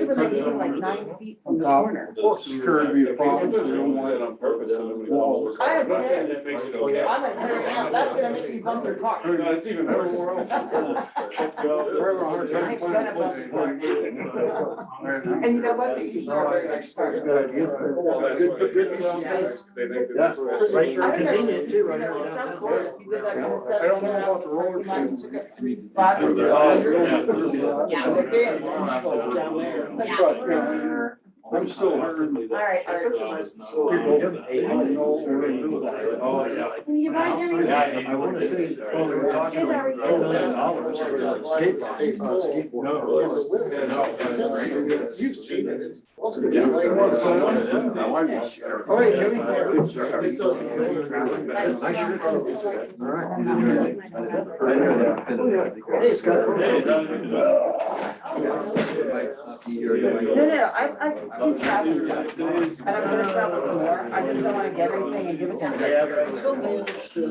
when they're getting like 9 feet from the corner. Sure, it'd be a problem, so you don't want it on purpose. And nobody follows. I have That's kids. that makes it okay. I'm gonna tear it down, that's gonna make me bump their car. No, it's even worse. And you know what, they usually are very nice cars. Good idea. Good use of space. Yeah, right, sure, convenient too, right here downtown. I don't know about the roller shoes. Yeah, they're big. Down there. But, I'm still learning. All right, all right. Oh, yeah. Can you buy any? Yeah, I want to say, well, we were talking about $10 million for the skateboard. You've seen it. All right, Jimmy. Nice shirt. All right. Hey, Scott. No, I keep traveling. And I'm gonna travel some more. I just don't wanna get everything and give it to them.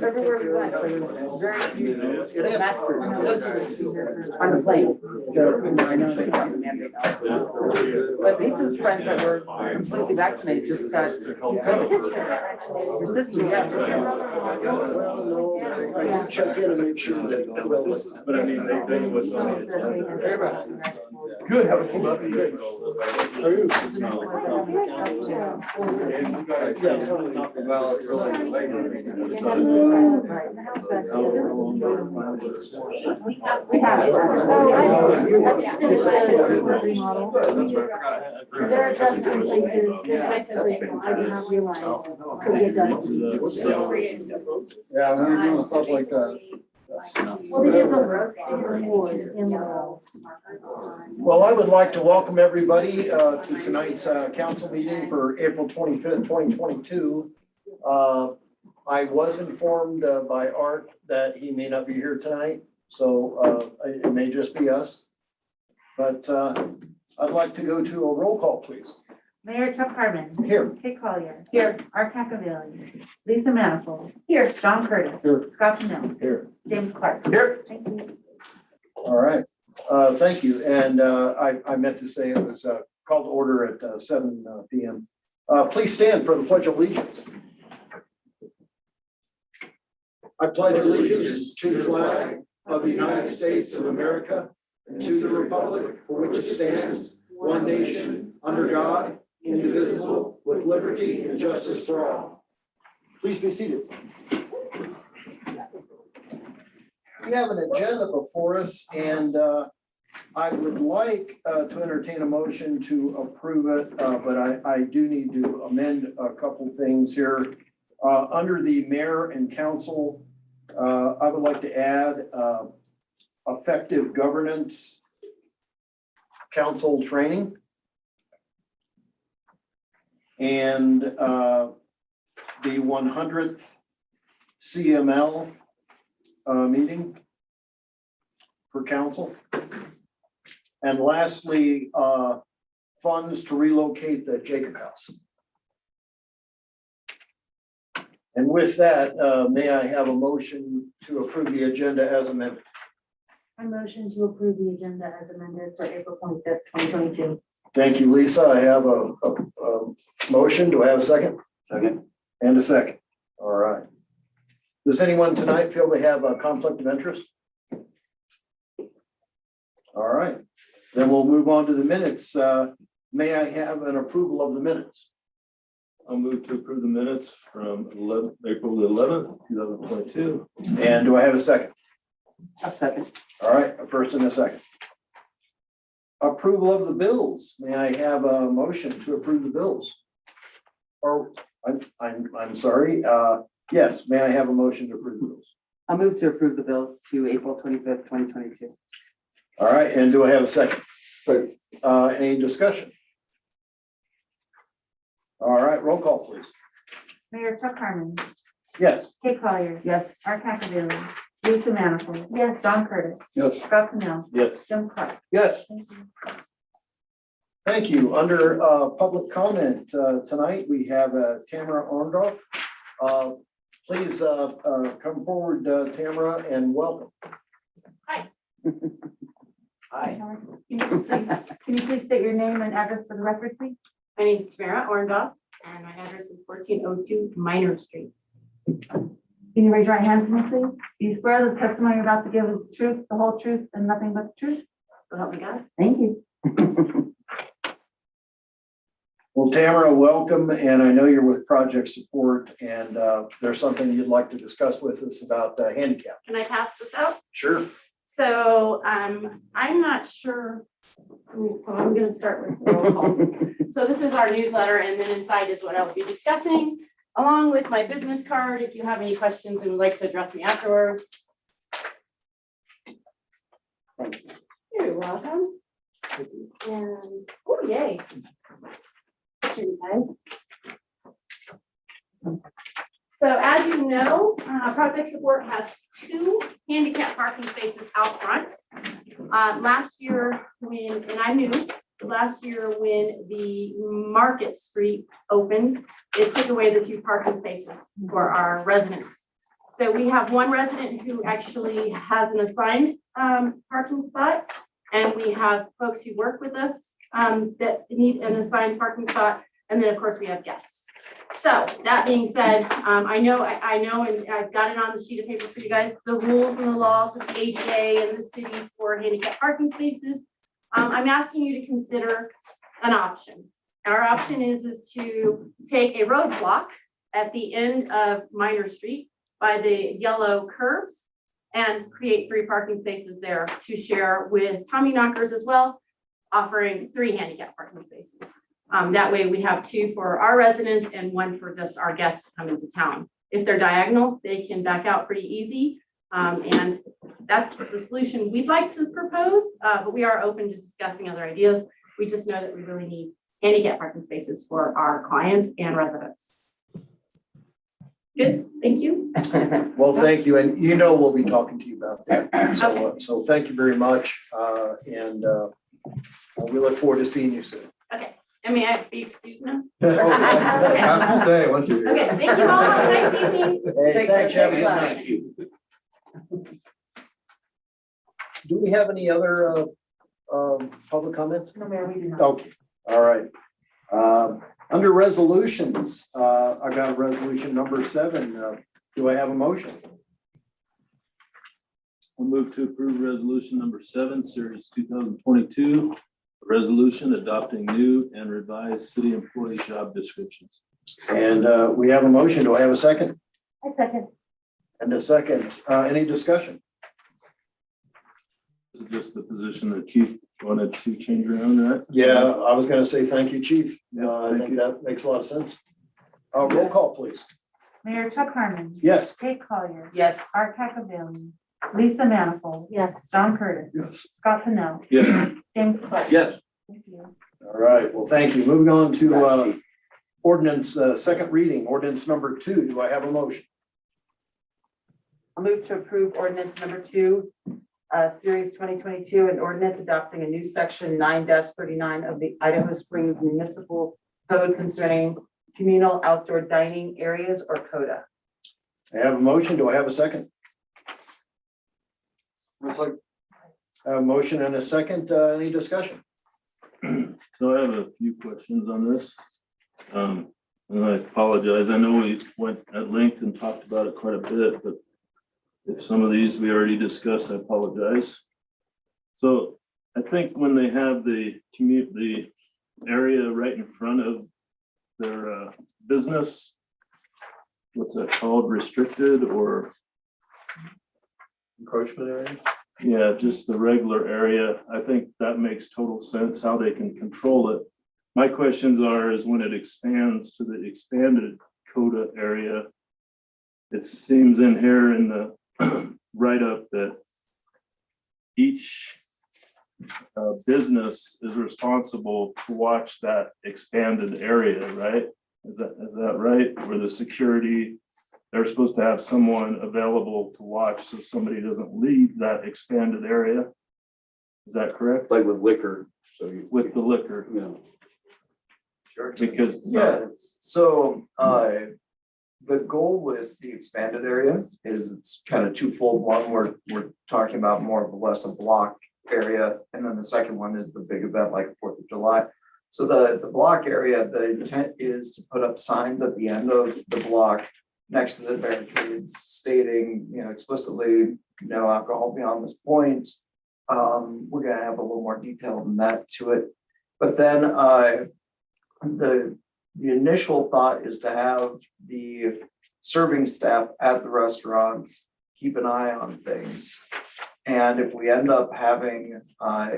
Everywhere we went, there was very few maskers on the plane. So I know they got the mandate now. But Lisa's friends that were completely vaccinated just got your sister, yeah. Check in and make sure that. But I mean, they was. Good, have a good day. How are you? Well, it's there are dust in places, there's nice and places, I did not realize. So we get dust. Yeah, when you're doing stuff like that. Well, they did the road in the. Well, I would like to welcome everybody to tonight's council meeting for April 25th, 2022. I was informed by Art that he may not be here tonight, so it may just be us. But I'd like to go to a roll call, please. Mayor Chuck Harmon. Here. Kate Collier. Here. Art Cacavelli. Lisa Manifold. Here. John Curtis. Here. Scott Pennell. Here. James Clark. Here. Thank you. All right. Thank you. And I meant to say it was called to order at 7 p.m. Please stand for the Pledge of Allegiance. I pledge allegiance to the flag of the United States of America and to the republic for which it stands, one nation, under God, indivisible, with liberty and justice for all. Please be seated. We have an agenda before us, and I would like to entertain a motion to approve it, but I do need to amend a couple things here. Under the mayor and council, I would like to add effective governance council training. And the 100th CML meeting for council. And lastly, funds to relocate the Jacob House. And with that, may I have a motion to approve the agenda as amended? I motion to approve the agenda as amended for April 25th, 2022. Thank you, Lisa. I have a motion. Do I have a second? Second. And a second. All right. Does anyone tonight feel they have a conflict of interest? All right, then we'll move on to the minutes. May I have an approval of the minutes? I'll move to approve the minutes from April the 11th, 2022. And do I have a second? A second. All right, a first and a second. Approval of the bills. May I have a motion to approve the bills? Or I'm sorry. Yes, may I have a motion to approve the bills? I move to approve the bills to April 25th, 2022. All right, and do I have a second? Second. Any discussion? All right, roll call, please. Mayor Chuck Harmon. Yes. Kate Collier. Yes. Art Cacavelli. Lisa Manifold. Yes. John Curtis. Yes. Scott Pennell. Yes. James Clark. Yes. Thank you. Thank you. Under public comment tonight, we have Tamara Orndorff. Please come forward, Tamara, and welcome. Hi. Hi. Can you please state your name and address for the record, please? My name is Tamara Orndorff, and my address is 1402 Minor Street. Can you raise your right hand for me, please? Do you swear the testimony you're about to give is the truth, the whole truth, and nothing but the truth? So help me God. Thank you. Well, Tamara, welcome, and I know you're with Project Support, and there's something you'd like to discuss with us about handicap. Can I pass this out? Sure. So I'm not sure. So I'm going to start with the roll call. So this is our newsletter, and then inside is what I will be discussing, along with my business card. If you have any questions and would like to address me afterwards. You're welcome. And oh yay. Here, you guys. So as you know, Project Support has 2 handicap parking spaces out front. Last year when the Market Street opened, it took away the 2 parking spaces for our residents. So we have one resident who actually has an assigned parking spot, and we have folks who work with us that need an assigned parking spot, and then of course we have guests. So that being said, I know, and I've got it on the sheet of paper for you guys, the rules and the laws with the ADA and the city for handicap parking spaces. I'm asking you to consider an option. Our option is to take a roadblock at the end of Minor Street by the yellow curbs and create 3 parking spaces there to share with Tommy Knockers as well, offering 3 handicap parking spaces. That way we have 2 for our residents and 1 for just our guests coming to town. If they're diagonal, they can back out pretty easy. And that's the solution we'd like to propose, but we are open to discussing other ideas. We just know that we really need handicap parking spaces for our clients and residents. Good, thank you. Well, thank you, and you know we'll be talking to you about that. So thank you very much, and we look forward to seeing you soon. Okay, and may I be excused now? Have to stay once you're here. Okay, thank you all. Have a nice evening. Hey, thanks, have a good Thanks. night. Do we have any other public comments? No, Mayor, we do not. Okay, all right. Under resolutions, I got resolution number 7. Do I have a motion? I'll move to approve resolution number 7, series 2022. A resolution adopting new and revised city employee job descriptions. And we have a motion. Do I have a second? I second. And a second. Any discussion? This is just the position the chief wanted to change around, right? Yeah, I was going to say thank you, Chief. I Thank think you. that makes a lot of sense. Roll call, please. Mayor Chuck Harmon. Yes. Kate Collier. Yes. Art Cacavelli. Lisa Manifold. Yes. John Curtis. Yes. Scott Pennell. Yeah. James Clark. Yes. Thank you. All right. Well, thank you. Moving on to ordinance, second reading, ordinance number 2. Do I have a motion? I'll move to approve ordinance number 2, series 2022, an ordinance adopting a new section 9-39 of the Idaho Springs Municipal Code concerning communal outdoor dining areas, or CODA. I have a motion. Do I have a second? A motion and a second. Any discussion? So I have a few questions on this. And I apologize. I know we went at length and talked about it quite a bit, but if some of these we already discussed, I apologize. So I think when they have the area right in front of their business, what's that called, restricted or? Encroachment area? Yeah, just the regular area. I think that makes total sense how they can control it. My questions is when it expands to the expanded CODA area, it seems in here in the write-up that each business is responsible to watch that expanded area, right? Is that right? Where the security, they're supposed to have someone available to watch so somebody doesn't leave that expanded area. Is that correct? Like with liquor, so With the liquor, Sure. because Yeah, so the goal with the expanded area is it's kind of twofold. One, we're talking about more or less a block area, and then the second one is the big event like 4th of July. So the block area, the intent is to put up signs at the end of the block next to the barricades stating, explicitly, no alcohol beyond this point. We're gonna have a little more detail than that to it. But then the initial thought is to have the serving staff at the restaurants keep an eye on things. And if we end up having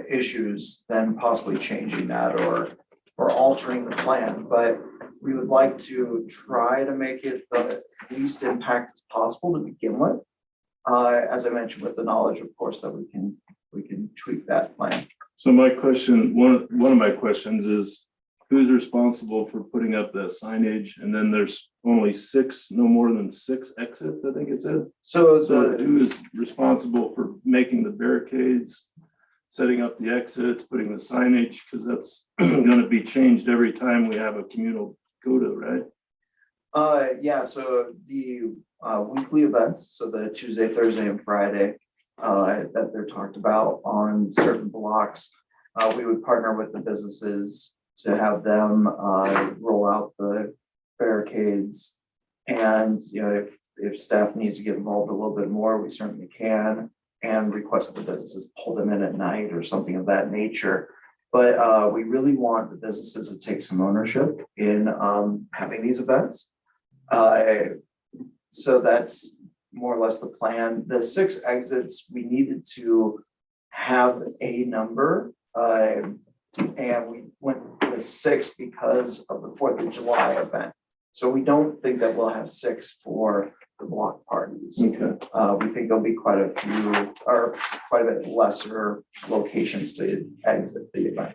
issues, then possibly changing that or altering the plan. But we would like to try to make it the least impact as possible to begin with. As I mentioned, with the knowledge, of course, that we can tweak that plan. So my question, one of my questions is, who's responsible for putting up that signage? And then there's only no more than 6 exits, I think it said. So who is responsible for making the barricades, setting up the exits, putting the signage? Because that's gonna be changed every time we have a communal coda, right? Yeah, so the weekly events, so the Tuesday, Thursday, and Friday that they're talked about on certain blocks, we would partner with the businesses to have them roll out the barricades. And if staff needs to get involved a little bit more, we certainly can, and request that the businesses pull them in at night or something of that nature. But we really want the businesses to take some ownership in having these events. So that's more or less the plan. The 6 exits, we needed to have a number, and we went with 6 because of the 4th of July event. So we don't think that we'll have 6 for the block parties. Okay. We think there'll be quite a few, or quite a bit lesser locations to exit the event.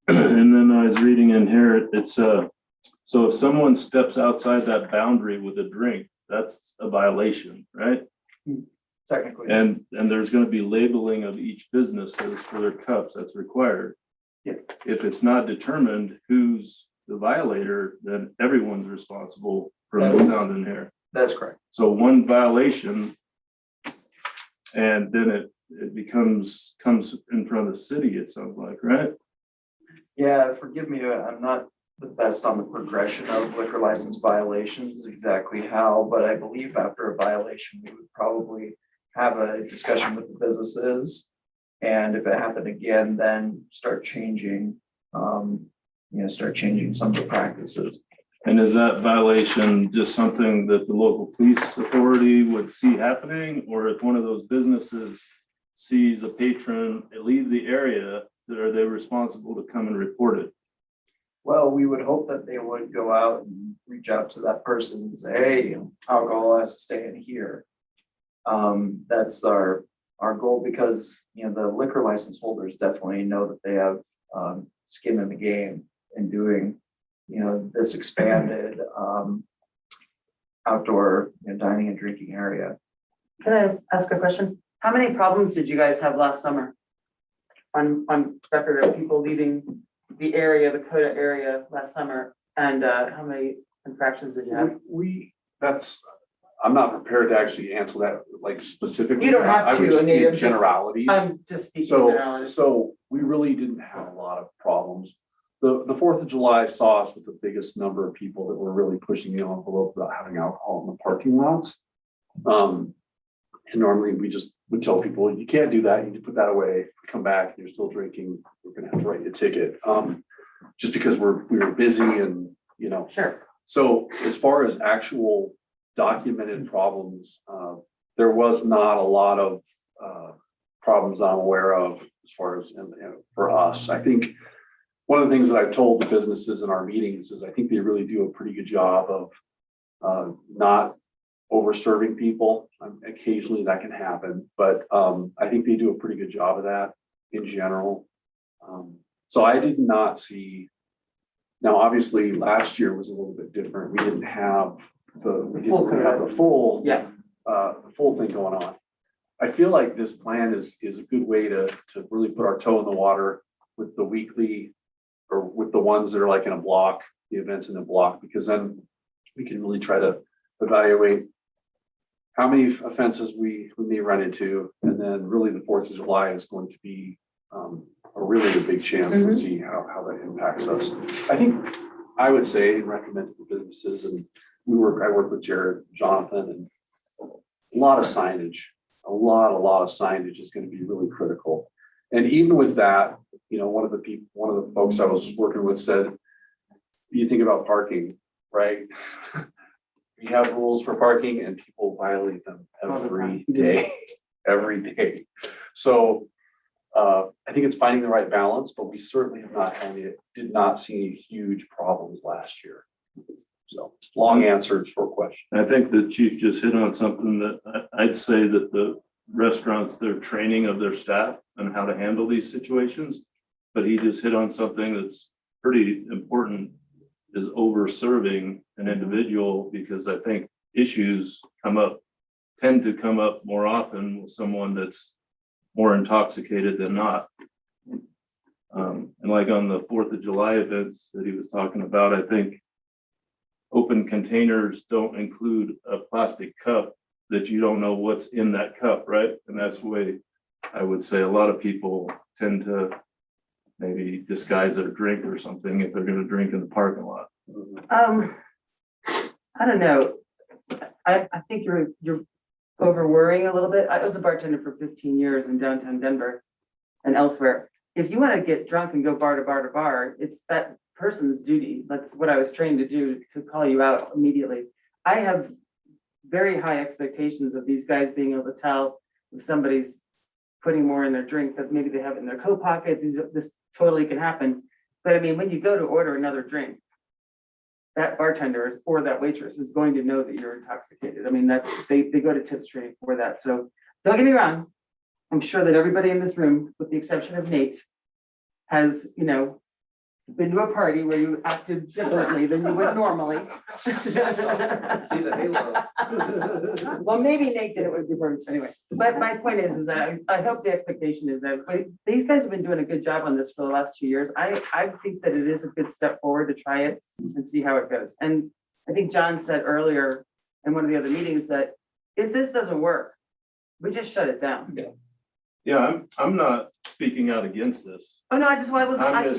And then I was reading in here, it's so if someone steps outside that boundary with a drink, that's a violation, right? Technically. And there's gonna be labeling of each businesses for their cups, that's required. Yeah. If it's not determined who's the violator, then everyone's responsible for the sound in here. That's correct. So one violation, and then it comes in front of the city, it sounds like, right? Yeah, forgive me, I'm not the best on the progression of liquor license violations, exactly how, but I believe after a violation, we would probably have a discussion with the businesses. And if it happened again, then start changing some of the practices. And is that violation just something that the local police authority would see happening? Or if one of those businesses sees a patron leave the area, are they responsible to come and report it? Well, we would hope that they would go out and reach out to that person and say, hey, alcohol has to stay in here. That's our goal, because the liquor license holders definitely know that they have skin in the game and doing this expanded outdoor dining and drinking area. Can I ask a question? How many problems did you guys have last summer? On record of people leaving the area, the CODA area last summer, and how many infractions did you have? I'm not prepared to actually answer that like specifically. You don't have I would to, just Anita, give just- generalities. I'm just speaking generally. So we really didn't have a lot of problems. The 4th of July saw us with the biggest number of people that were really pushing the envelope about having alcohol in the parking lots. And normally we just would tell people, you can't do that, you need to put that away, come back, you're still drinking, we're gonna have to write you a ticket. Just because we were busy and, Sure. So as far as actual documented problems, there was not a lot of problems I'm aware of as far as for us. I think one of the things that I've told the businesses in our meetings is I think they really do a pretty good job of not over serving people. Occasionally that can happen, but I think they do a pretty good job of that in general. So I did not see. Now, obviously, last year was a little bit different. We didn't have the full thing going on. I feel like this plan is a good way to really put our toe in the water with the weekly, or with the ones that are like in a block, the events in a block, because then we can really try to evaluate how many offenses we may run into, and then really the 4th of July is going to be a really a big chance to see how that impacts us. I think I would say and recommend to the businesses, and I work with Jared, Jonathan, and a lot of signage, a lot of signage is going to be really critical. And even with that, one of the folks I was working with said, you think about parking, right? We have rules for parking and people violate them every day. So I think it's finding the right balance, but we certainly did not see any huge problems last year. So long answer, short question. I think the chief just hit on something that I'd say that the restaurants, their training of their staff and how to handle these situations, but he just hit on something that's pretty important, is over serving an individual, because I think issues tend to come up more often with someone that's more intoxicated than not. And like on the 4th of July events that he was talking about, I think open containers don't include a plastic cup that you don't know what's in that cup, right? And that's the way I would say a lot of people tend to maybe disguise their drink or something if they're gonna drink in the parking lot. I don't know. I think you're over worrying a little bit. I was a bartender for 15 years in downtown Denver and elsewhere. If you want to get drunk and go bar to bar to bar, it's that person's duty. That's what I was trained to do, to call you out immediately. I have very high expectations of these guys being able to tell if somebody's putting more in their drink, that maybe they have it in their coat pocket. This totally can happen. But I mean, when you go to order another drink, that bartender or that waitress is going to know that you're intoxicated. I mean, they go to tips training for that. So don't get me wrong. I'm sure that everybody in this room, with the exception of Nate, has, been to a party where you acted differently than you would normally. See the halo. Well, maybe Nate did it before, anyway. But my point is that I hope the expectation is that these guys have been doing a good job on this for the last 2 years. I think that it is a good step forward to try it and see how it goes. And I think John said earlier in one of the other meetings that if this doesn't work, we just shut it down. Yeah, I'm not speaking out against this. Oh, no, I'm just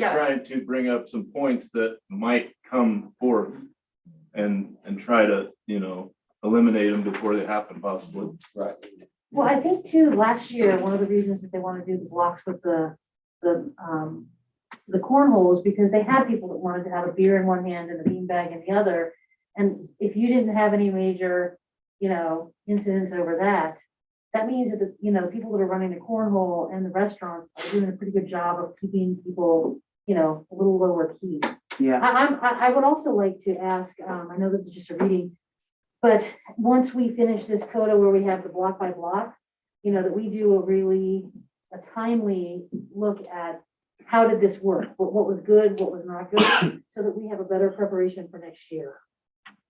Trying to bring up some points that might come forth and try to, eliminate them before they happen possibly. Right. Well, I think too, last year, one of the reasons that they want to do the blocks with the cornhole is because they had people that wanted to have a beer in one hand and a beanbag in the other. And if you didn't have any major, incidents over that, that means that the people that are running the cornhole and the restaurants are doing a pretty good job of keeping people, a little lower key. Yeah. I would also like to ask, I know this is just a reading, but once we finish this coda where we have the block by block, that we do a timely look at how did this work? What was good, what was not good, so that we have a better preparation for next year.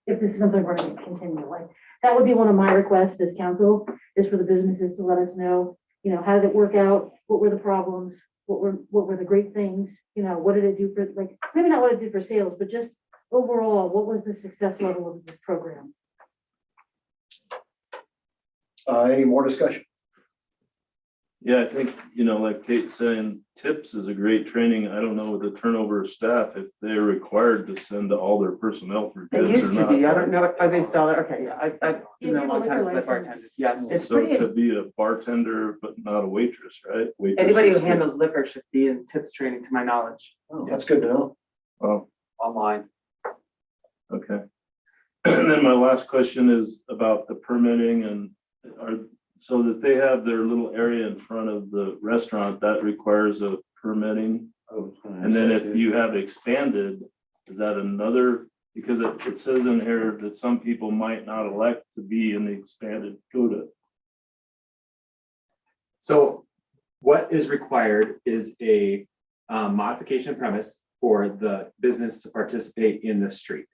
If this is something we're going to continue, like that would be one of my requests as council, is for the businesses to let us know, how did it work out? What were the problems? What were the great things? What did it do for, like, maybe not what it did for sales, but just overall, what was the success level of this program? Any more discussion? Yeah, I think, like Kate's saying, tips is a great training. I don't know with the turnover of staff, if they're required to send all their personnel through They tips used or to be, I not. don't know if they still are. Okay, yeah, I've been there a long time since I bartended. Yeah, it's So pretty, to be a bartender, but not a waitress, right? Waitress anybody is who good. handles liquor should be in tips training, to my knowledge. Oh, that's good to know. Oh, Online. okay. And then my last question is about the permitting and so that they have their little area in front of the restaurant, that requires a permitting. And then if you have expanded, is that another, because it says in here that some people might not elect to be in the expanded coda. So what is required is a modification of premise for the business to participate in the street.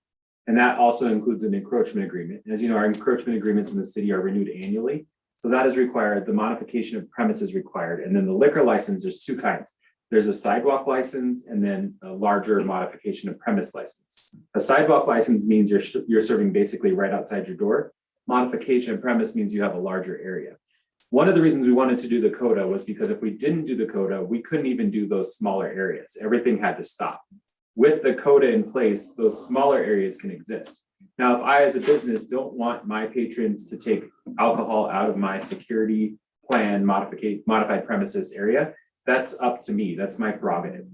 And that also includes an encroachment agreement. As you know, our encroachment agreements in the city are renewed annually. So that is required. The modification of premise is required. And then the liquor license, there's two kinds. There's a sidewalk license and then a larger modification of premise license. A sidewalk license means you're serving basically right outside your door. modification premise means you have a larger area. One of the reasons we wanted to do the coda was because if we didn't do the coda, we couldn't even do those smaller areas. Everything had to stop. With the coda in place, those smaller areas can exist. Now, if I, as a business, don't want my patrons to take alcohol out of my security plan modified premises area, that's up to me. That's my prerogative.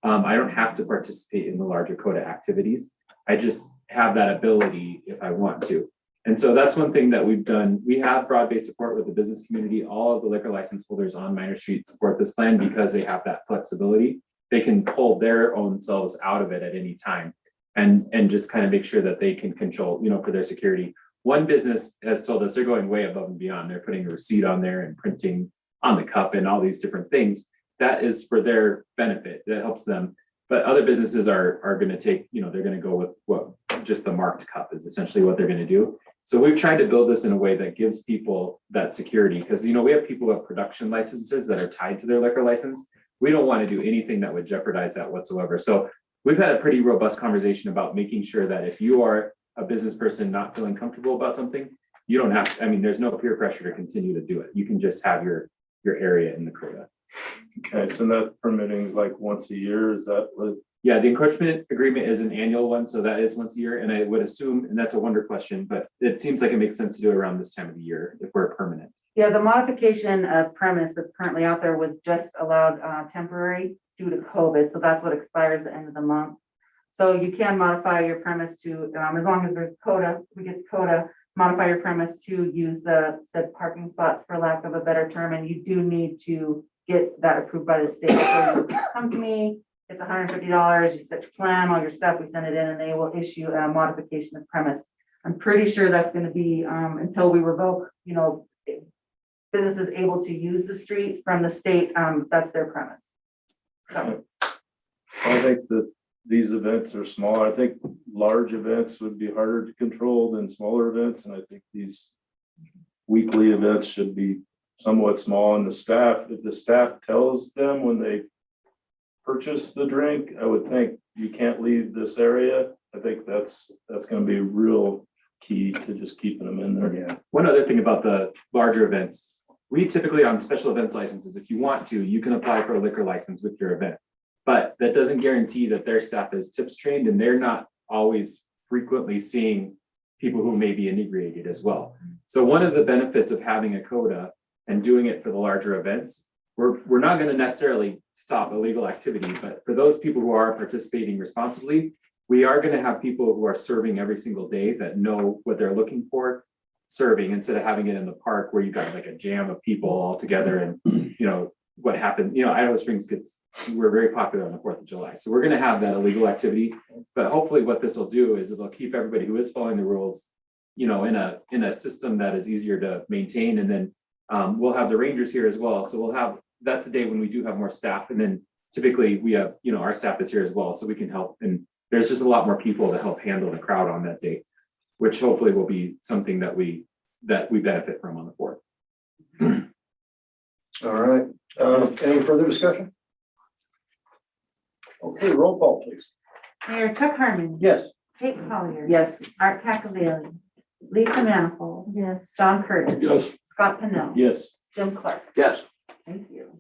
I don't have to participate in the larger coda activities. I just have that ability if I want to. And so that's one thing that we've done. We have broad-based support with the business community. All of the liquor license holders on Minor Street support this plan because they have that flexibility. They can pull their own selves out of it at any time and just kind of make sure that they can control, for their security. One business has told us they're going way above and beyond. They're putting a receipt on there and printing on the cup and all these different things. That is for their benefit. That helps them. But other businesses are going to take, they're going to go with what just the marked cup is essentially what they're going to do. So we've tried to build this in a way that gives people that security because, we have people who have production licenses that are tied to their liquor license. We don't want to do anything that would jeopardize that whatsoever. So we've had a pretty robust conversation about making sure that if you are a business person not feeling comfortable about something, you don't have to, there's no peer pressure to continue to do it. You can just have your area in the coda. Okay, so that permitting is like once a year, is that what? Yeah, the encroachment agreement is an annual one, so that is once a year, and I would assume, and that's a wonder question, but it seems like it makes sense to do it around this time of the year if we're permanent. Yeah, the modification of premise that's currently out there was just allowed temporary due to COVID, so that's what expires at the end of the month. So you can modify your premise to, as long as there's coda, we get coda, modify your premise to use the said parking spots for lack of a better term, and you do need to get that approved by the state. So you come to me, it's $150, you set your plan, all your stuff, we send it in and they will issue a modification of premise. I'm pretty sure that's gonna be, until we revoke, businesses able to use the street from the state, that's their premise. So. I think that these events are smaller. I think large events would be harder to control than smaller events. And I think these weekly events should be somewhat small. And the staff, if the staff tells them when they purchase the drink, I would think you can't leave this area. I think that's going to be real key to just keeping them in there. Yeah. One other thing about the larger events, we typically on special events licenses, if you want to, you can apply for a liquor license with your event, but that doesn't guarantee that their staff is tips trained and they're not always frequently seeing people who may be inebriated as well. So one of the benefits of having a coda and doing it for the larger events, we're not going to necessarily stop illegal activity, but for those people who are participating responsibly, we are going to have people who are serving every single day that know what they're looking for serving instead of having it in the park where you got like a jam of people all together and what happened, Idaho Springs we're very popular on the 4th of July. So we're going to have that illegal activity, but hopefully what this will do is it'll keep everybody who is following the rules, in a system that is easier to maintain. And then we'll have the rangers here as well. So that's a day when we do have more staff. And then typically we have, our staff is here as well. So we can help. And there's just a lot more people to help handle the crowd on that day, which hopefully will be something that we benefit from on the 4th. All right. Any further discussion? Okay, roll call, please. Mayor Chuck Harmon. Yes. Kate Collier. Yes. Art Cacavelli. Lisa Manifold. Yes. Don Curtis. Yes. Scott Pennell. Yes. Jim Clark. Yes. Thank you.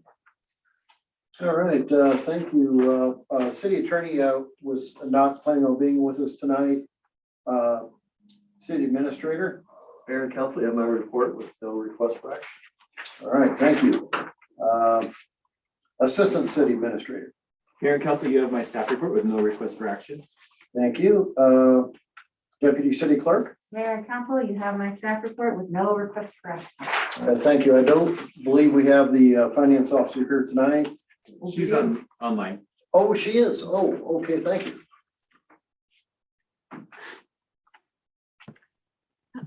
All right, thank you. City Attorney was not planning on being with us tonight. City Administrator. Mayor and council, you have my report with no request for action. All right, thank you. Assistant City Administrator. Mayor and council, you have my staff report with no request for action. Thank you. Deputy City Clerk. Mayor and council, you have my staff report with no request for action. Thank you. I don't believe we have the Finance Officer here tonight. She's online. Oh, she is. Oh, okay, thank you.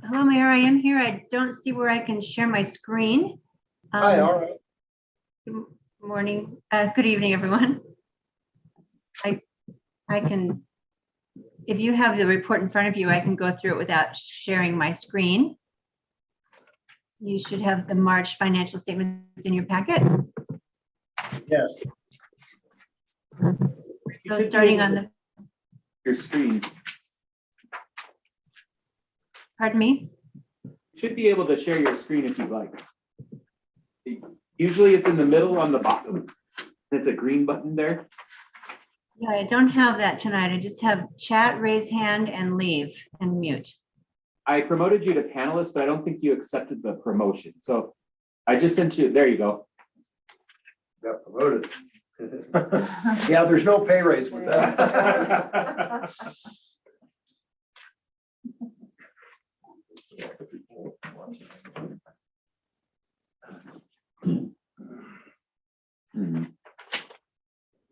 Hello, Mayor, I am here. I don't see where I can share my screen. Hi, all right. Good morning, good evening, everyone. I can, if you have the report in front of you, I can go through it without sharing my screen. You should have the March financial statements in your packet. Yes. So starting on Your screen. pardon me? should be able to share your screen if you'd like. Usually it's in the middle on the bottom. It's a green button there. Yeah, I don't have that tonight. I just have chat, raise hand, and leave and mute. I promoted you to panelist, but I don't think you accepted the promotion. So I just sent you, there you go. Got promoted. Yeah, there's no pay raise with that.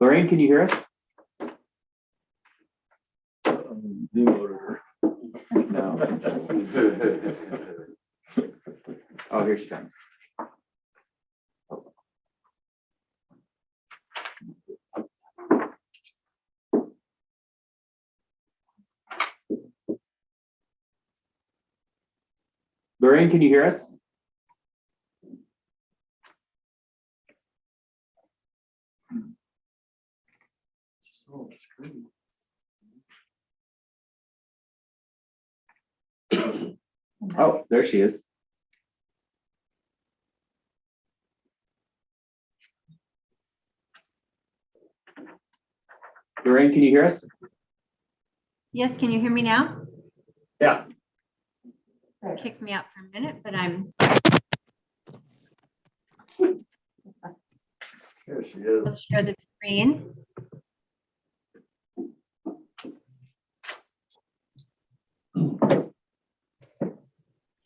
Lorraine, can you hear us? Demoted her. No. Oh, here she comes. Lorraine, can you hear us? Oh, there she is. Lorraine, can you hear us? Yes, can you hear me now? Yeah. It kicked me out for a minute, but I'm, There she is. I'll share the screen.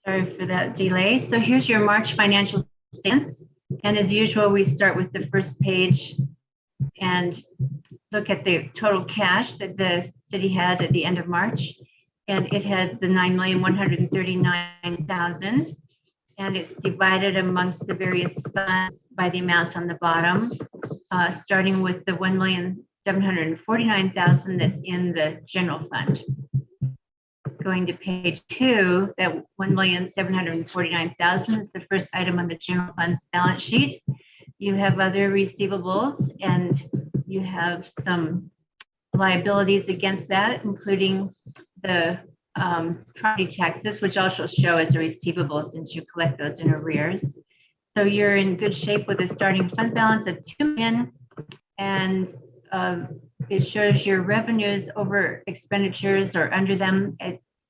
Sorry for that delay. So here's your March financial statements. And as usual, we start with the first page and look at the total cash that the city had at the end of March. And it had the 9,139,000. And it's divided amongst the various funds by the amounts on the bottom, starting with the 1,749,000 that's in the general fund. Going to page 2, that 1,749,000 is the first item on the general fund's balance sheet. You have other receivables and you have some liabilities against that, including the property taxes, which also show as a receivable since you collect those in arrears. So you're in good shape with a starting fund balance of 2 million, and it shows your revenues over expenditures or under them.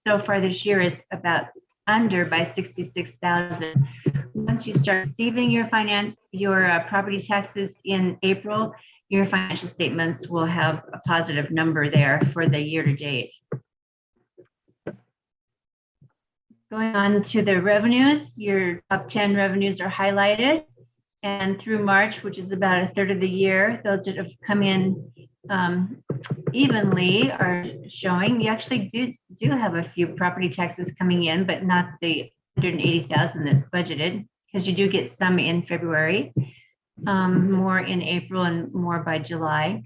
So far this year is about under by 66,000. Once you start receiving your property taxes in April, your financial statements will have a positive number there for the year to date. Going on to the revenues, your top 10 revenues are highlighted. And through March, which is about a third of the year, those that have come in evenly are showing. You actually do have a few property taxes coming in, but not the 180,000 that's budgeted, because you do get some in February, more in April, and more by July.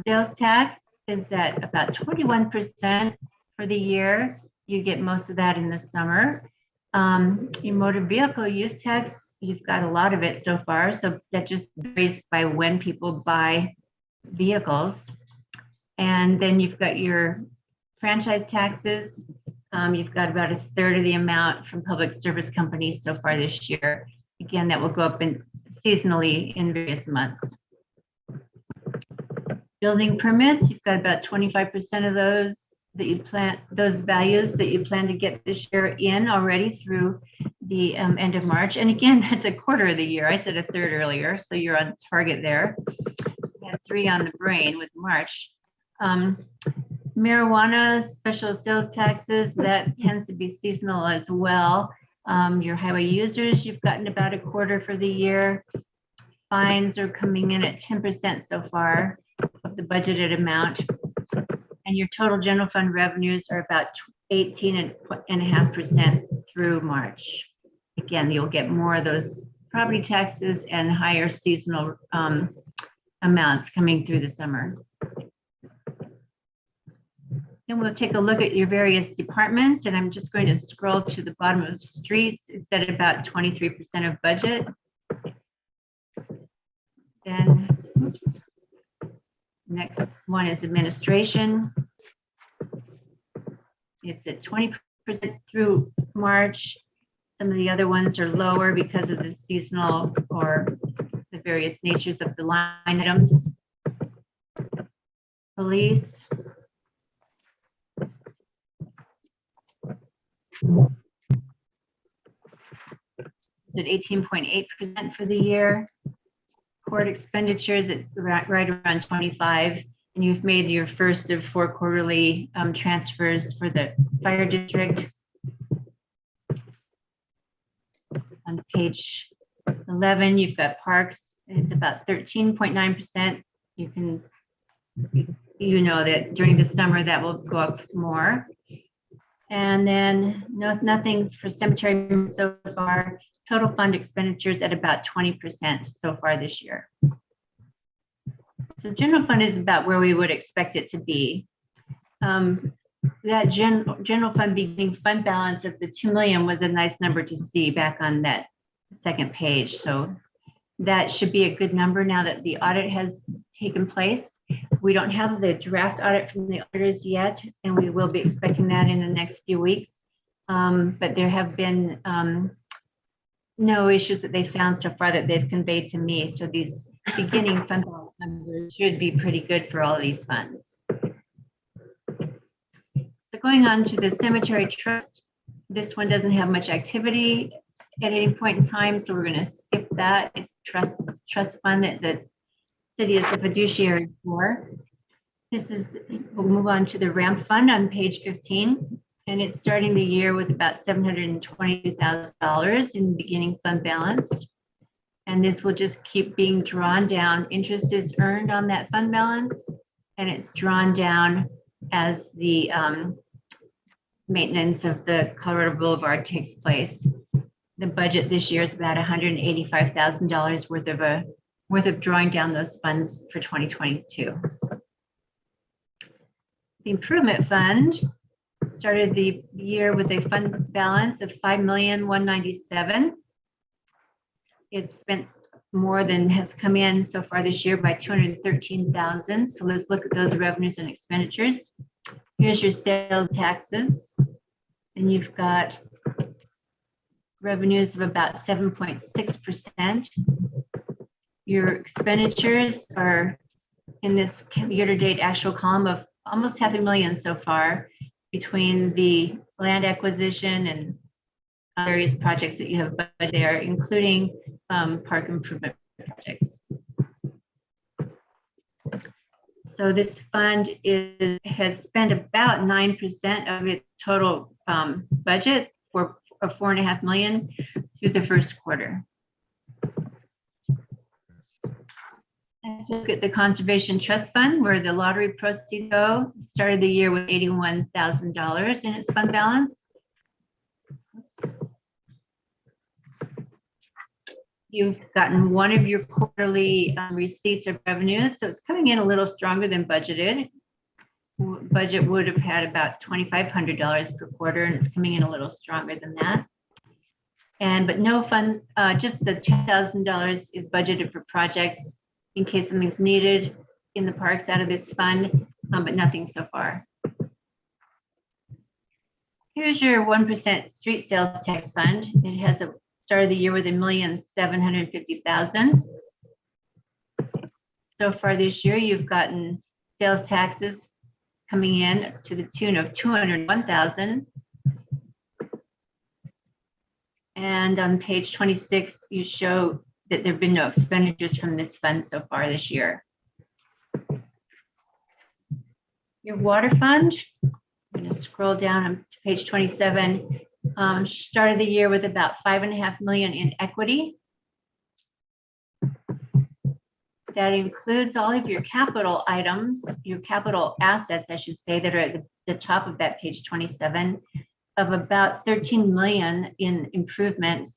Sales tax is at about 21% for the year. You get most of that in the summer. Your motor vehicle use tax, you've got a lot of it so far, so that just varies by when people buy vehicles. And then you've got your franchise taxes. You've got about a third of the amount from public service companies so far this year. Again, that will go up seasonally in various months. Building permits, you've got about 25% of those those values that you plan to get this year in already through the end of March. And again, that's a quarter of the year. I said a third earlier, so you're on target there. You have 3 on the brain with March. Marijuana, special sales taxes, that tends to be seasonal as well. Your highway users, you've gotten about a quarter for the year. Fines are coming in at 10% so far of the budgeted amount. And your total general fund revenues are about 18.5% through March. Again, you'll get more of those property taxes and higher seasonal amounts coming through the summer. Then we'll take a look at your various departments, and I'm just going to scroll to the bottom of streets. It's at about 23% of budget. Then, oops. Next one is administration. It's at 20% through March, Some of the other ones are lower because of the seasonal or the various natures of the line items. Police. It's at 18.8% for the year. Court expenditures at right around 25, and you've made your first of 4 quarterly transfers for the fire district. On page 11, you've got parks, and it's about 13.9%. You know that during the summer that will go up more. And then nothing for cemetery so far. Total fund expenditures at about 20% so far this year. So general fund is about where we would expect it to be. That general fund beginning fund balance of the 2 million was a nice number to see back on that second page. So that should be a good number now that the audit has taken place. We don't have the draft audit from the auditors yet, and we will be expecting that in the next few weeks. But there have been no issues that they found so far that they've conveyed to me. So these beginning fund balance numbers should be pretty good for all of these funds. So going on to the cemetery trust, this one doesn't have much activity at any point in time, so we're going to skip that. It's trust fund that the city is the fiduciary for. We'll move on to the ramp fund on page 15. And it's starting the year with about $722,000 in beginning fund balance. And this will just keep being drawn down. Interest is earned on that fund balance, and it's drawn down as the maintenance of the Colorado Boulevard takes place. The budget this year is about $185,000 worth of drawing down those funds for 2022. The improvement fund started the year with a fund balance of $5,197,000. It's spent more than has come in so far this year by $213,000. So let's look at those revenues and expenditures. Here's your sales taxes, and you've got revenues of about 7.6%. Your expenditures are in this year-to-date actual column of almost $500,000 so far, between the land acquisition and various projects that you have budgeted there, including park improvement projects. So this fund has spent about 9% of its total budget for $4.5 million through the first quarter. Let's look at the Conservation Trust Fund, where the lottery proceeds go. Started the year with $81,000 in its fund balance. You've gotten one of your quarterly receipts of revenues, so it's coming in a little stronger than budgeted. Budget would have had about $2,500 per quarter, and it's coming in a little stronger than that. But no fund, just the $10,000 is budgeted for projects in case something's needed in the parks out of this fund, but nothing so far. Here's your 1% street sales tax fund. It has started the year with $1,750,000. So far this year, you've gotten sales taxes coming in to the tune of $201,000. And on page 26, you show that there have been no expenditures from this fund so far this year. Your water fund, I'm going to scroll down to page 27, started the year with about $5.5 million in equity. That includes all of your capital items, your capital assets, I should say, that are at the top of that page 27, of about 13 million in improvements,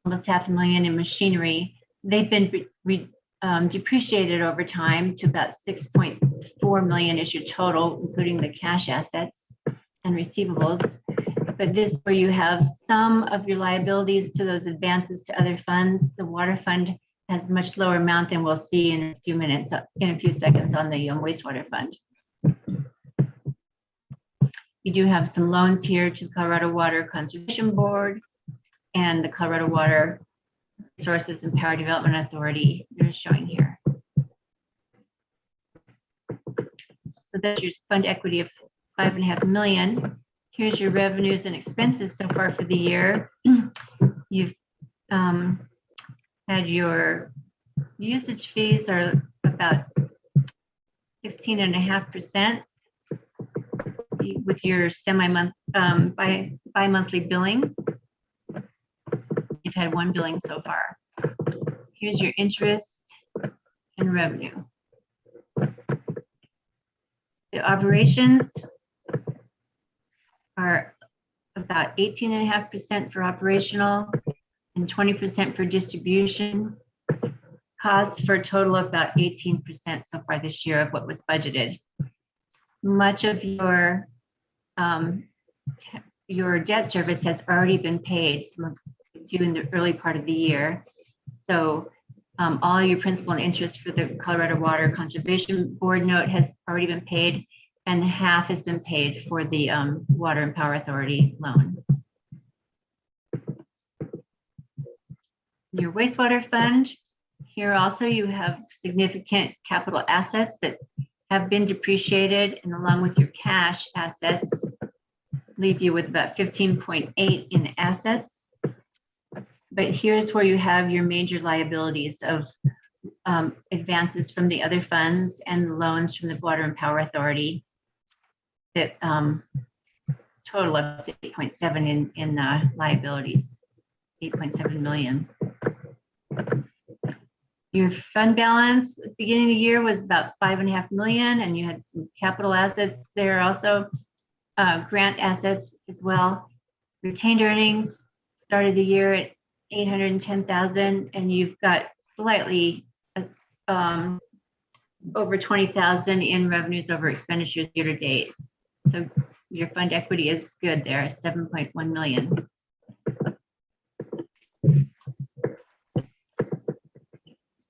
almost $500,000 in machinery. They've been depreciated over time to about 6.4 million is your total, including the cash assets and receivables. But this is where you have some of your liabilities to those advances to other funds. The water fund has a much lower amount than we'll see in a few seconds on the wastewater fund. You do have some loans here to the Colorado Water Conservation Board, and the Colorado Water Resources and Power Development Authority, they're showing here. So that's your fund equity of 5.5 million. Here's your revenues and expenses so far for the year. You've had your usage fees are about 16.5% with your semi-month bi-monthly billing. You've had one billing so far. Here's your interest and revenue. The operations are about 18.5% for operational and 20% for distribution. Costs for a total of about 18% so far this year of what was budgeted. Much of your debt service has already been paid, some of it due in the early part of the year. So all your principal and interest for the Colorado Water Conservation Board note has already been paid, and half has been paid for the Water and Power Authority loan. Your wastewater fund, here also you have significant capital assets that have been depreciated, and along with your cash assets, leave you with about 15.8 in assets. But here's where you have your major liabilities of advances from the other funds and loans from the Water and Power Authority that total up to 8.7 in liabilities, 8.7 million. Your fund balance at the beginning of the year was about 5.5 million, and you had some capital assets there also, grant assets as well. Retained earnings started the year at 810,000, and you've got slightly over 20,000 in revenues over expenditures year to date. So your fund equity is good there, 7.1 million.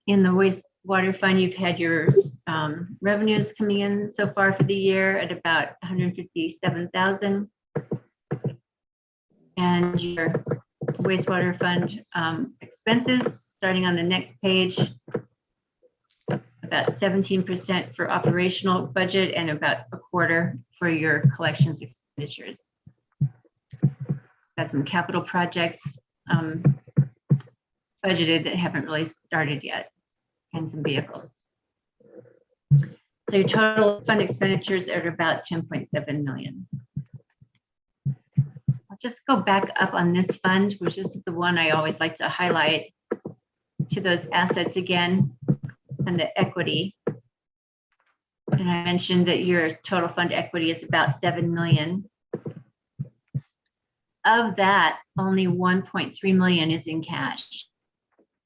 In the wastewater fund, you've had your revenues coming in so far for the year at about 157,000. And your wastewater fund expenses, starting on the next page, about 17% for operational budget and about a quarter for your collections expenditures. Got some capital projects budgeted that haven't really started yet, and some vehicles. So your total fund expenditures are about 10.7 million. I'll just go back up on this fund, which is the one I always like to highlight, to those assets again and the equity. And I mentioned that your total fund equity is about 7 million. Of that, only 1.3 million is in cash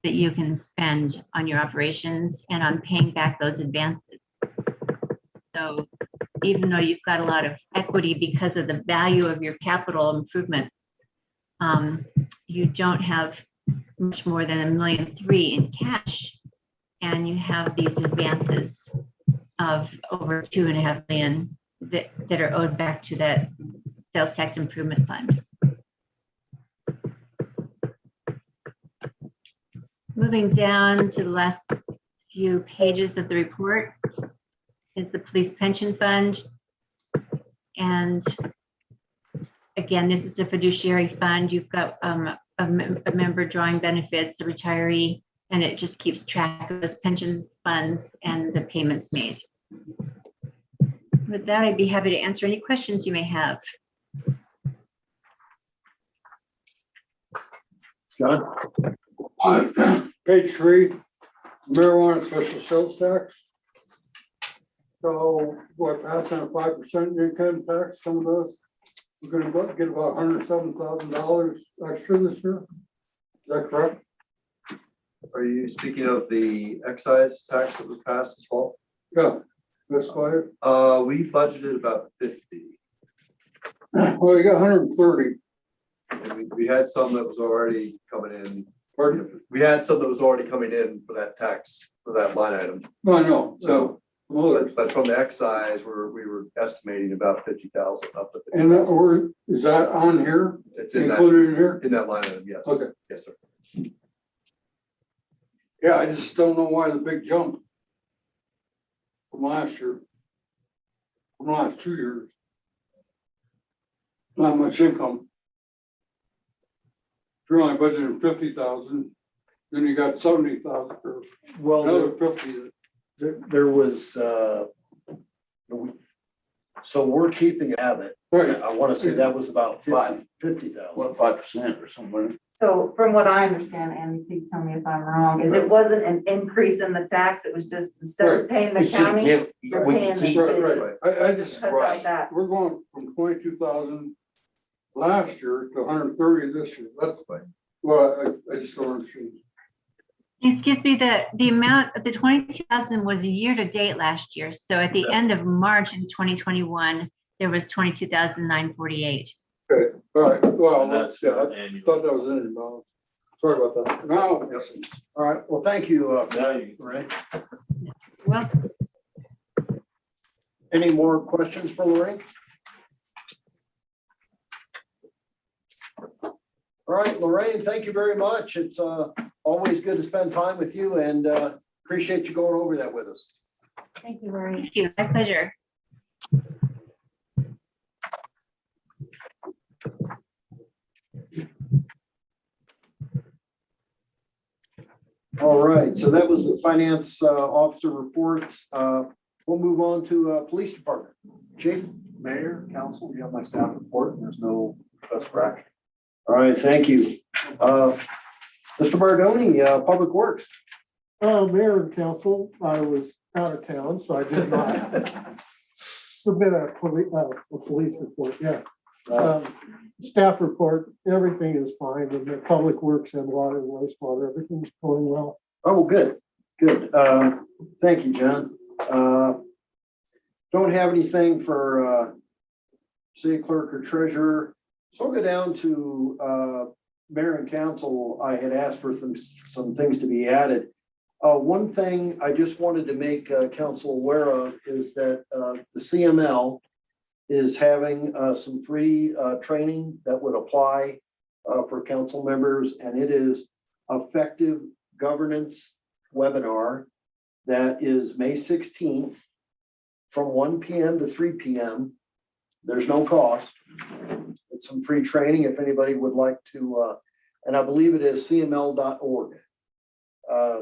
that you can spend on your operations and on paying back those advances. So even though you've got a lot of equity because of the value of your capital improvements, you don't have much more than 1.3 million in cash, and you have these advances of over 2.5 million that are owed back to that sales tax improvement fund. Moving down to the last few pages of the report is the police pension fund. And again, this is a fiduciary fund. You've got a member drawing benefits, a retiree, and it just keeps track of those pension funds and the payments made. With that, I'd be happy to answer any questions you may have. John? Page 3, marijuana special sales tax. So what, passing a 5% income tax, some of those, we're gonna get about $107,000 extra this year. Is that correct? Are you speaking of the excise tax that was passed this fall? Yeah, that's why. We budgeted about 50. Well, you got 130. And we had some that was already coming in. Pardon? We had some that was already coming in for that tax, for that line item. No, I know. So Well, But from the excise, we were estimating about 50,000 up to. and that, or is that on here, It's in included in here? that line item, yes. Okay. Yes, sir. Yeah, I just don't know why the big jump from last year. From the last 2 years. Not much income. If you're only budgeting 50,000, then you got 70,000 for Well, another 50. there was, so we're keeping a habit. Right, I want to say that was about 50,000. What, 5% or something? So from what I understand, and please tell me if I'm wrong, is it wasn't an increase in the tax, it was just instead of paying the We should county, give, you're we paying can the keep, city. right. I just, Cuts out Right. that. we're going from 22,000 last year to 130 this year. That's fine. Well, I just don't understand. Excuse me, the amount of the 22,000 was year to date last year. So at the end of March in 2021, there was 22,948. Okay, all right, well, And that's yeah, for I annual. thought that was in it, Bob. Sorry about that. Now, yes. All right, well, thank you, Now you- Ray. Well, Any more questions for Lorraine? All right, Lorraine, thank you very much. It's always good to spend time with you and appreciate you going over that with us. Thank you, Lori. thank you. My pleasure. All right, so that was the finance officer reports. We'll move on to police department. Chief? Mayor, council, you have my staff report, and there's no request for action. All right, thank you. Mr. Bardoni, Public Works. Mayor and council, I was out of town, so I did not submit a police report, yeah. Staff report, everything is fine, and the public works and water and wastewater, everything's going well. Oh, good, good. Thank you, John. Don't have anything for city clerk or treasurer. So I'll go down to mayor and council. I had asked for some things to be added. One thing I just wanted to make council aware of is that the CML is having some free training that would apply for council members, and it is effective governance webinar that is May 16th from 1 p.m. to 3 p.m. There's no cost. It's some free training if anybody would like to, and I believe it is cml.org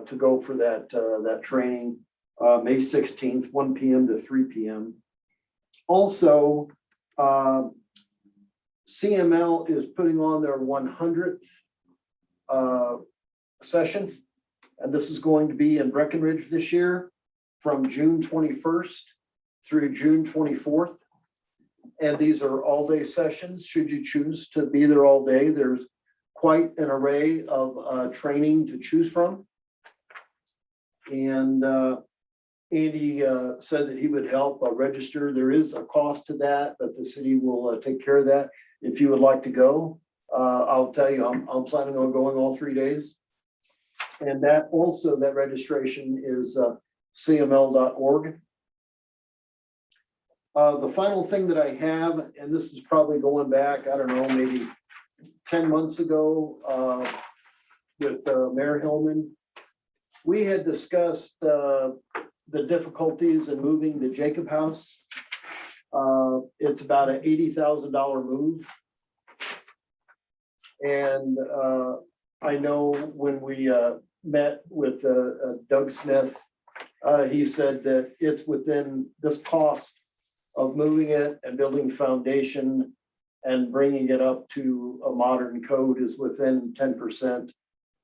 to go for that training, May 16th, 1 p.m. to 3 p.m. Also, CML is putting on their 100th session, and this is going to be in Breckenridge this year from June 21st through June 24th. And these are all-day sessions. Should you choose to be there all day, there's quite an array of training to choose from. And Andy said that he would help register. There is a cost to that, but the city will take care of that. If you would like to go, I'll tell you, I'm planning on going all 3 days. And that also, that registration is cml.org. The final thing that I have, and this is probably going back, I don't know, maybe 10 months ago with Mayor Hillman, we had discussed the difficulties in moving the Jacob House. It's about an $80,000 move. And I know when we met with Doug Smith, he said that it's within this cost of moving it and building foundation and bringing it up to a modern code is within 10%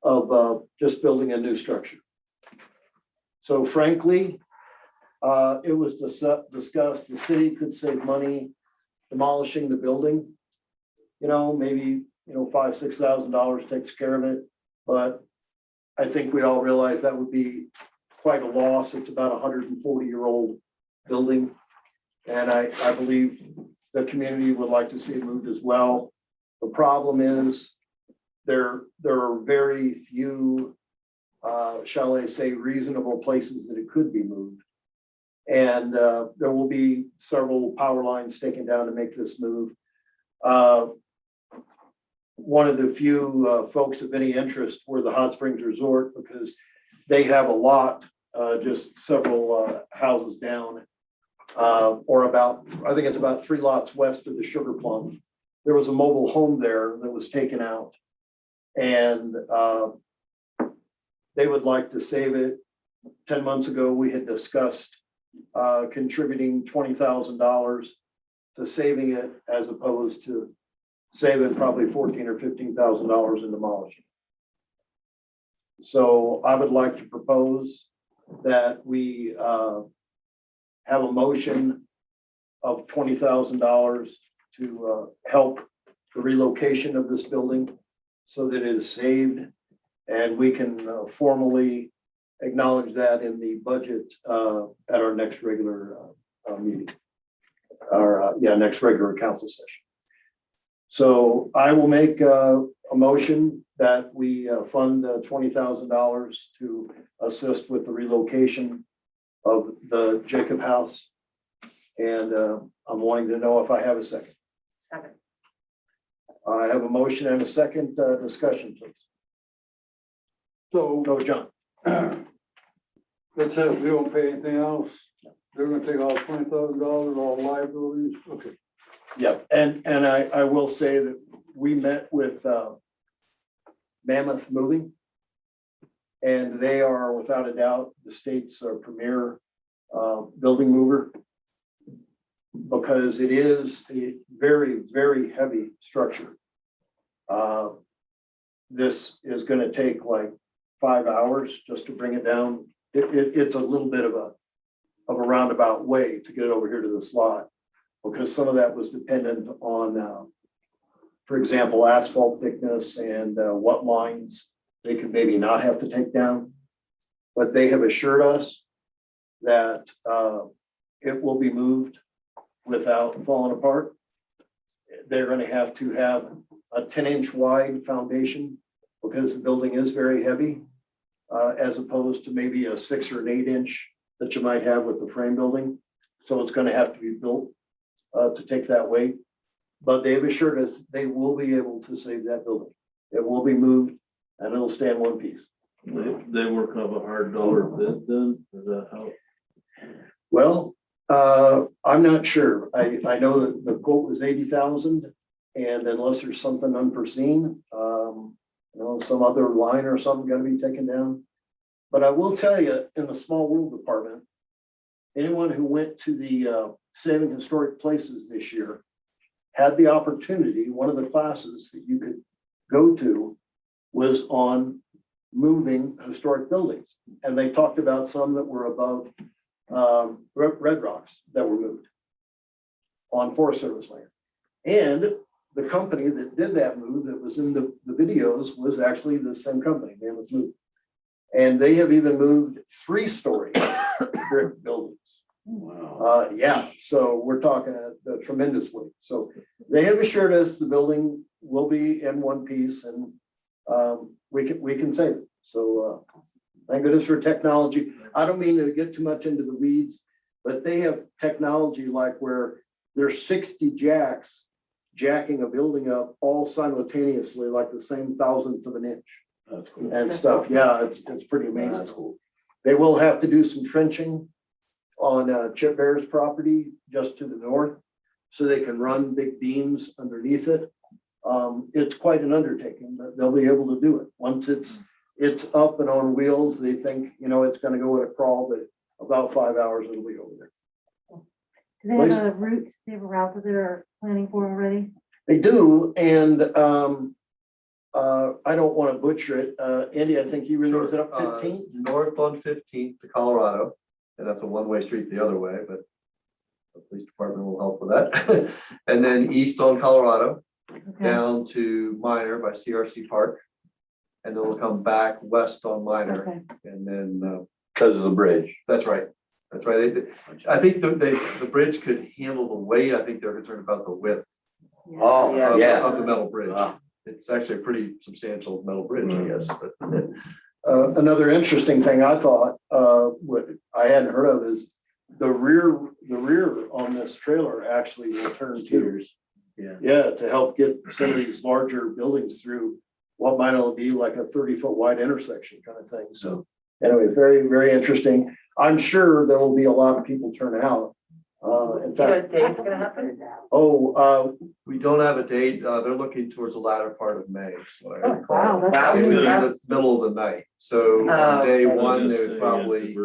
of just building a new structure. So frankly, it was discussed, the city could save money demolishing the building. You know, maybe, $5,000 to $6,000 takes care of it. But I think we all realize that would be quite a loss. It's about a 140-year-old building. And I believe the community would like to see it moved as well. The problem is there are very few, shall I say, reasonable places that it could be moved. And there will be several power lines taken down to make this move. One of the few folks of any interest were the Hot Springs Resort, because they have a lot, just several houses down. Or about, I think it's about 3 lots west of the Sugar Plum. There was a mobile home there that was taken out. And they would like to save it. 10 months ago, we had discussed contributing $20,000 to saving it, as opposed to saving probably $14,000 or $15,000 in demolishing. So I would like to propose that we have a motion of $20,000 to help the relocation of this building so that it is saved, and we can formally acknowledge that in the budget at our next regular meeting, our next regular council session. So I will make a motion that we fund $20,000 to assist with the relocation of the Jacob House. And I'm wanting to know if I have a second. Second. I have a motion and a second. Discussion, please. So Go, John. that's it, we don't pay anything else. They're gonna take all $20,000, all liabilities, okay. Yep, and I will say that we met with Mammoth Moving. And they are without a doubt the state's premier building mover. Because it is a very, very heavy structure. This is gonna take like 5 hours just to bring it down. It's a little bit of a roundabout way to get it over here to the slot. Because some of that was dependent on, for example, asphalt thickness and what lines they could maybe not have to take down. But they have assured us that it will be moved without falling apart. They're going to have a 10-inch wide foundation because the building is very heavy, as opposed to maybe a 6 or an 8-inch that you might have with the frame building. So it's going to have to be built to take that weight. But they've assured us they will be able to save that building. It will be moved and it'll stay in one piece. They work up a hard dollar bid then, is that how? Well, I'm not sure. I know that the quote was 80,000, and unless there's something unforeseen, some other line or something got to be taken down. But I will tell you, in the small world department, anyone who went to the Saving Historic Places this year had the opportunity. One of the classes that you could go to was on moving historic buildings, and they talked about some that were above red rocks that were moved on Forest Service land. And the company that did that move that was in the videos was actually the same company, Mammoth Moving. And they have even moved 3-story brick buildings. Wow. Yeah, so we're talking a tremendous weight. So they have assured us the building will be in one piece, and we can save it. So thank goodness for technology. I don't mean to get too much into the weeds, but they have technology like where there's 60 jacks jacking a building up all simultaneously, like the same thousandth of an inch. That's cool. And stuff. Yeah, it's pretty amazing. That's cool. They will have to do some trenching on Chip Bear's property just to the north, so they can run big beams underneath it. It's quite an undertaking, but they'll be able to do it. Once it's up and on wheels, they think, it's gonna go at a crawl, but about 5 hours it'll be over there. Do they have a route, they have a route that they're planning for already? They do, and I don't want to butcher it. Andy, I think you really was it up 15th? North on 15th to Colorado, and that's a one-way street the other way, but the police department will help with that. And then east on Colorado, Okay. down to Minor by CRC Park. And then we'll come back west on Minor, Okay. and then, Because of the bridge. that's right. That's right. I think the bridge could handle the weight. I think they're concerned about the width Oh, of yeah. the metal bridge. Ah. It's actually a pretty substantial metal bridge, I guess, but. Another interesting thing I thought, what I hadn't heard of is the rear on this trailer actually will turn too. Yeah. Yeah, to help get some of these larger buildings through what might only be like a 30-foot wide intersection kind of thing. So anyway, very, very interesting. I'm sure there will be a lot of people turn out. In fact, date's gonna happen? We don't have a date. They're looking towards the latter part of May. is what I recall. Wow, It's that's in good. the middle of the night. So on day okay. one, they would probably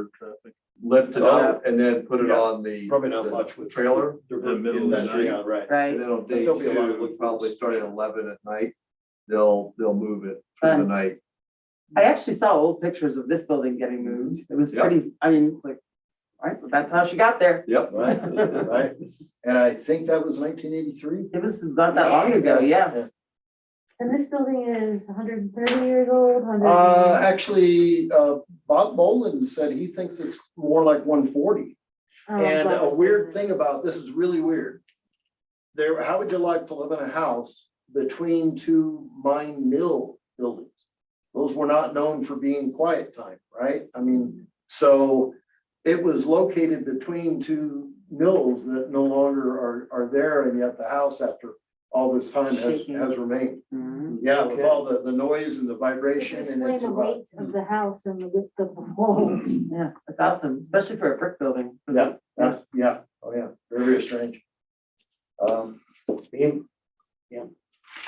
lift it up and then put it Yeah. on the probably not the much with trailer. The middle of the night. Yeah, right. Right. And then on day There'll be a lot of two, look- probably starting at 11 at night, they'll move it through the Fun. night. I actually saw old pictures of this building getting moved. It was Yep. pretty, I mean, like, right, that's how she got there. Yep. Right, right. And I think that was 1983. It was not that long ago, yeah. And this building is 130 years old, 100. Actually, Bob Boland said he thinks it's more like 140. Oh, And a God. weird thing about this is really weird. There, how would you like to live in a house between two mine mill buildings? Those were not known for being quiet time, right? I mean, so it was located between two mills that no longer are there, and yet the house after all this time Shaking. has remained. Mhm. Yeah, with all the noise and the vibration and Explain it's the weight of the house and the width of the walls. Yeah, it's awesome, especially for a brick building. Yeah, yeah, oh yeah, very, very strange.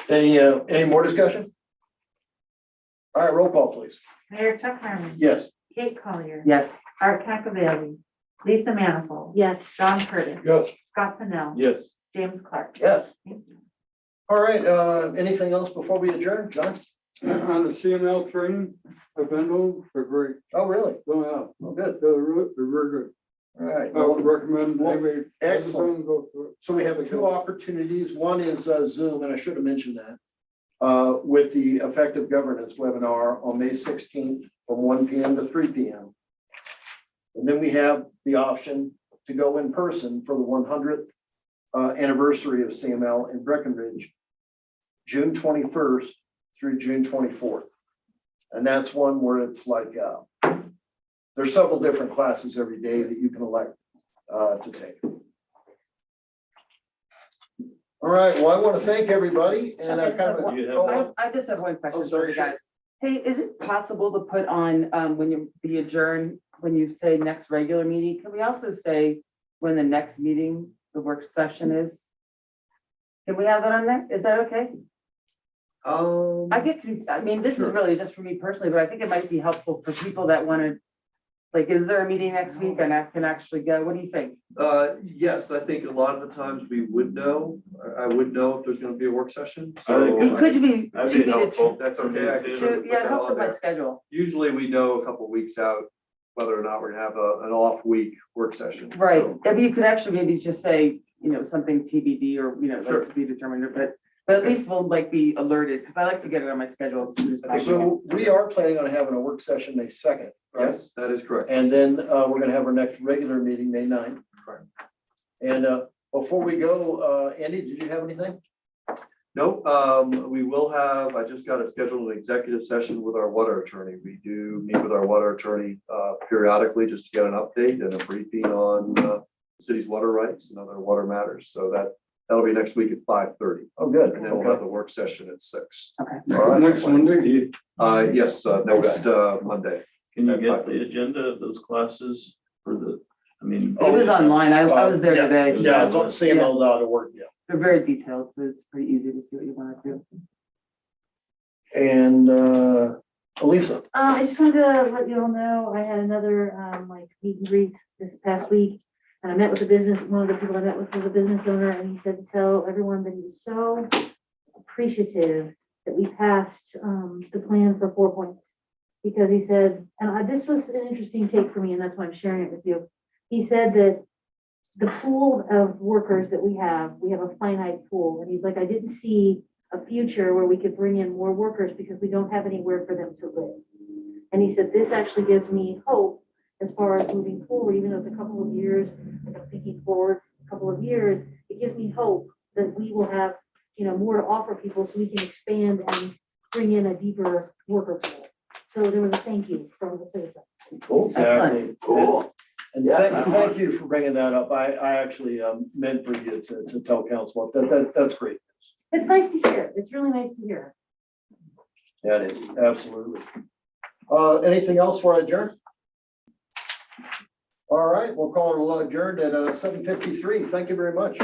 Any more discussion? All right, roll call, please. Mayor Chuck Harmon. Yes. Kate Collier. Yes. Art Cacavelli. Lisa Manifold. Yes. John Curtis. Yes. Scott Pennell. Yes. James Clark. Yes. Thank you. All right, anything else before we adjourn, John? On the CML training, I've been over, they're great. Oh, really? Oh, yeah. Oh, good. They're very good. All right. I would recommend Well, anybody. excellent. Go through it. So we have two opportunities. One is Zoom, and I should have mentioned that. With the effective governance webinar on May 16th from 1 p.m. to 3 p.m. And then we have the option to go in person for the 100th anniversary of CML in Breckenridge, June 21st through June 24th. And that's one where it's like, there's several different classes every day that you can elect to take. All right, well, I want to thank everybody and I kind of. You have- Oh, I just have one question Oh, for sorry, you sure. guys. Hey, is it possible to put on, when you, the adjourn, when you say next regular meeting, can we also say when the next meeting, the work session is? Can we have that on there? Is that okay? I mean, this is Sure. really just for me personally, but I think it might be helpful for people that want to, like, is there a meeting next week and I can actually go? What do you think? Yes, I think a lot of the times we would know, I would know if there's gonna be a work session. I think So It could be. That'd to be the- helpful. that's okay. I can to- certainly put Yeah, it that helps on with my there. schedule. Usually we know a couple weeks out whether or not we're gonna have an off week work session. Right, So, I mean, you could actually maybe just say, something TBD or, Sure. like to be determined, but at least we'll like be alerted, because I like to get it on my schedule as soon as possible. So we are planning on having a work session May 2nd, right? Yes, that is correct. And then we're gonna have our next regular meeting May 9th. Correct. And before we go, Andy, did you have anything? Nope, we will have, I just got to schedule an executive session with our water attorney. We do meet with our water attorney periodically just to get an update and a briefing on the city's water rights and other water matters. So that'll be next week at 5:30. Oh, good. And then we'll have the work session at 6. All right. Next Monday. Yes, next Monday. Can you get the agenda of those classes for It was online, I was there Yeah. today. Yeah, it's on CML.org, yeah. They're very detailed, so it's pretty easy to see what you want to do. And Elisa, I just wanted to let you all know, I had another, meet and greet this past week. And I met with the business, one of the people I met with was a business owner, and he said to tell everyone that he was so appreciative that we passed, the plan for 4 Points. Because he said, and this was an interesting take for me, and that's why I'm sharing it with you. He said that the pool of workers that we have a finite pool, and he's like, I didn't see a future where we could bring in more workers because we don't have anywhere for them to live. And he said, this actually gives me hope as far as moving forward, even though it's a couple of years, like I'm thinking forward a couple of years, it gives me hope that we will have, more to offer people so we can expand and bring in a deeper worker pool. So there was a thank you from the citizen. cool. Excellent. Cool. And Yeah. thank you for bringing that up. I actually meant for you to tell council that's great. It's nice to hear. It's really nice to hear. Yeah, it is, absolutely. Anything else for adjourn? All right, we'll call it adjourned at 7:53. Thank you very much.